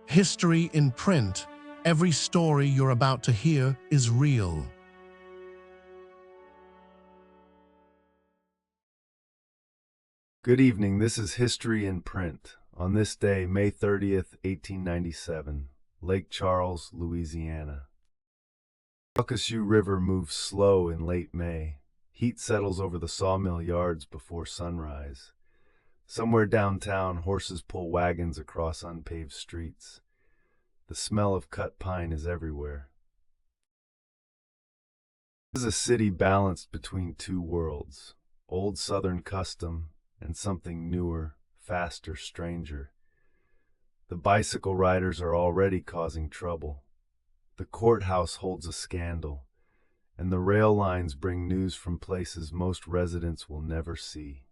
History in print. Every story you're about to hear is real. Good evening, this is History in Print. On this day, May 30th, 1897, Lake Charles, Louisiana. The Calcasieu River moves slow in late May. Heat settles over the sawmill yards before sunrise. Somewhere downtown, horses pull wagons across unpaved streets. The smell of cut pine is everywhere. This is a city balanced between two worlds, old Southern custom and something newer, faster, stranger. The bicycle riders are already causing trouble. The courthouse holds a scandal, and the rail lines bring news from places most residents will never see.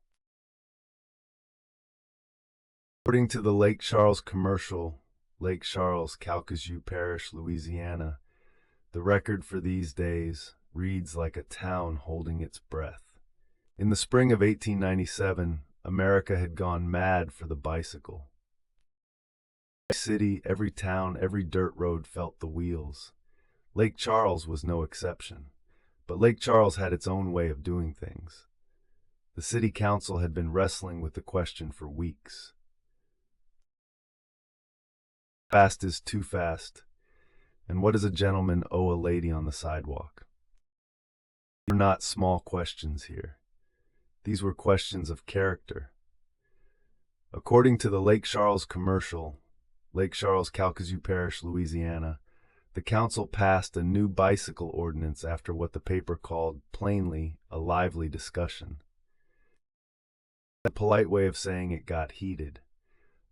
According to the Lake Charles commercial, Lake Charles, Calcasieu Parish, Louisiana, the record for these days reads like a town holding its breath. In the spring of 1897, America had gone mad for the bicycle. Every city, every town, every dirt road felt the wheels. Lake Charles was no exception, but Lake Charles had its own way of doing things. The city council had been wrestling with the question for weeks. Fast is too fast, and what does a gentleman owe a lady on the sidewalk? These were not small questions here. These were questions of character. According to the Lake Charles commercial, Lake Charles, Calcasieu Parish, Louisiana, the council passed a new bicycle ordinance after what the paper called, plainly, a lively discussion. A polite way of saying it got heated.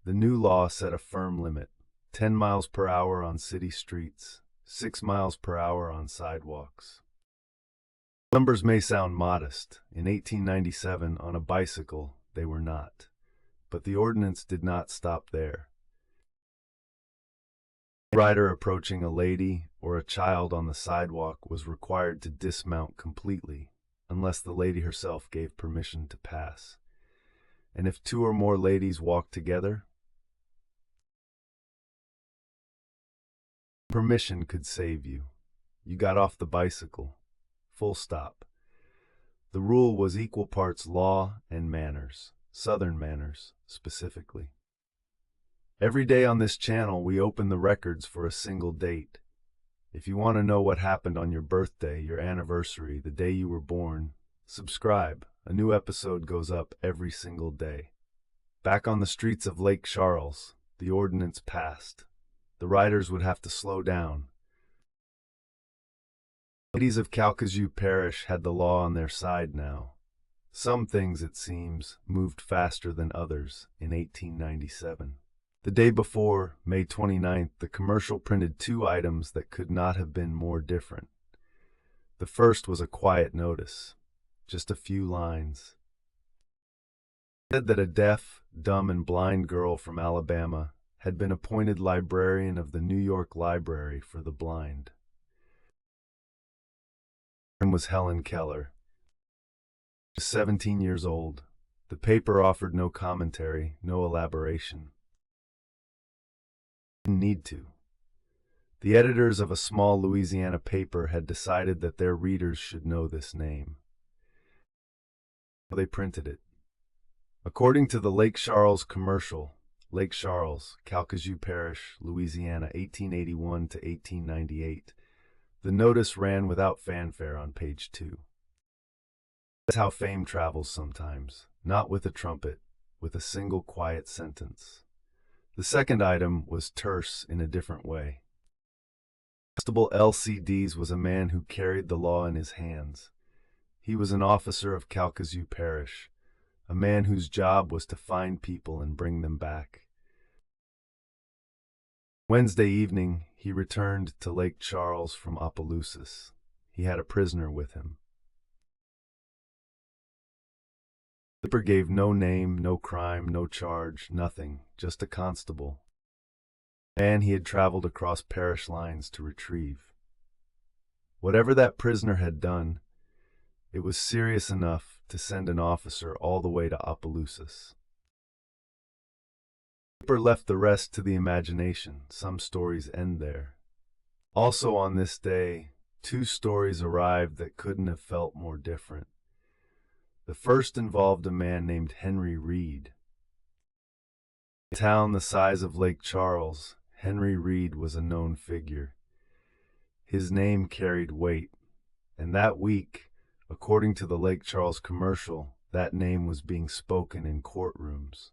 The new law set a firm limit, 10 miles per hour on city streets, 6 miles per hour on sidewalks. Numbers may sound modest. In 1897, on a bicycle, they were not. But the ordinance did not stop there. A rider approaching a lady or a child on the sidewalk was required to dismount completely, unless the lady herself gave permission to pass. And if two or more ladies walked together, permission could save you. You got off the bicycle. Full stop. The rule was equal parts law and manners, Southern manners specifically. Every day on this channel, we open the records for a single date. If you want to know what happened on your birthday, your anniversary, the day you were born, subscribe. A new episode goes up every single day. Back on the streets of Lake Charles, the ordinance passed. The riders would have to slow down. The ladies of Calcasieu Parish had the law on their side now. Some things, it seems, moved faster than others in 1897. The day before, May 29th, the commercial printed two items that could not have been more different. The first was a quiet notice, just a few lines. It said that a deaf, dumb, and blind girl from Alabama had been appointed librarian of the New York Library for the Blind. Her name was Helen Keller. She was 17 years old. The paper offered no commentary, no elaboration. Didn't need to. The editors of a small Louisiana paper had decided that their readers should know this name. They printed it. According to the Lake Charles commercial, Lake Charles, Calcasieu Parish, Louisiana, 1881 to 1898, the notice ran without fanfare on page 2. That's how fame travels sometimes, not with a trumpet, with a single quiet sentence. The second item was terse in a different way. Constable LCDs was a man who carried the law in his hands. He was an officer of Calcasieu Parish, a man whose job was to find people and bring them back. Wednesday evening, he returned to Lake Charles from Opelousas. He had a prisoner with him. The paper gave no name, no crime, no charge, nothing, just a constable. A man he had traveled across parish lines to retrieve. Whatever that prisoner had done, it was serious enough to send an officer all the way to Opelousas. Paper left the rest to the imagination. Some stories end there. Also on this day, two stories arrived that couldn't have felt more different. The first involved a man named Henry Reid. In a town the size of Lake Charles, Henry Reid was a known figure. His name carried weight, and that week, according to the Lake Charles commercial, that name was being spoken in courtrooms.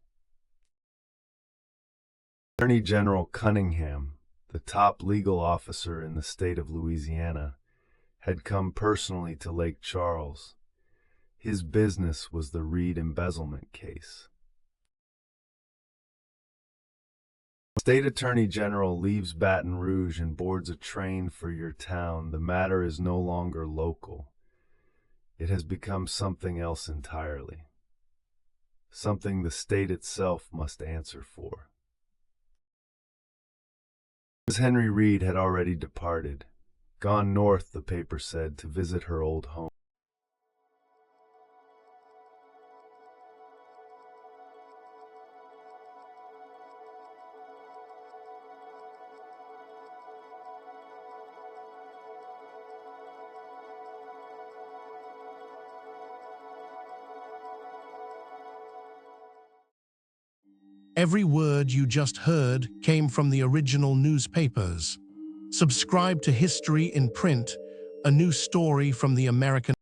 Attorney General Cunningham, the top legal officer in the state of Louisiana, had come personally to Lake Charles. His business was the Reid embezzlement case. State Attorney General leaves Baton Rouge and boards a train for your town. The matter is no longer local. It has become something else entirely. Something the state itself must answer for. As Henry Reid had already departed, gone north, the paper said, to visit her old home. Every word you just heard came from the original newspapers. Subscribe to History in Print, a new story from the American